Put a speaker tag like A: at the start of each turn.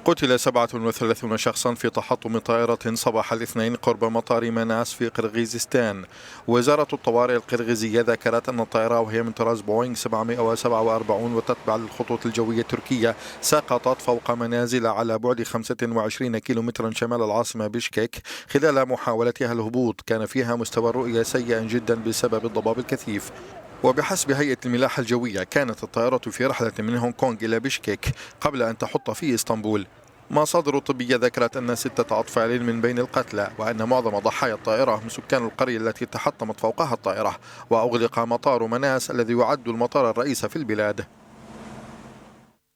A: قتل 37 شخصا في تحطم طائرة صباح الاثنين قرب مطار مناس في قرغيزستان. وزارة الطوارئ القرغيزية ذكرت أن الطائرة وهي من طراز بوينغ 747 وتتبع للخطوط الجوية التركية سقطت فوق منازل على بعد 25 كيلومترا شمال العاصمة بشكك خلال محاولتها الهبوط. كان فيها مستوى الرؤية سيئا جدا بسبب الضباب الكثيف. وبحسب هيئة الملاحة الجوية كانت الطائرة في رحلة من هونغ كونغ إلى بشكك قبل أن تحط في إسطنبول. مصادر طبية ذكرت أن 6 أطفال من بين القتلى وأن معظم ضحايا الطائرة هم سكان القرية التي تحطمت فوقها الطائرة. وأغلق مطار مناس الذي يعد المطار الرئيس في البلاد.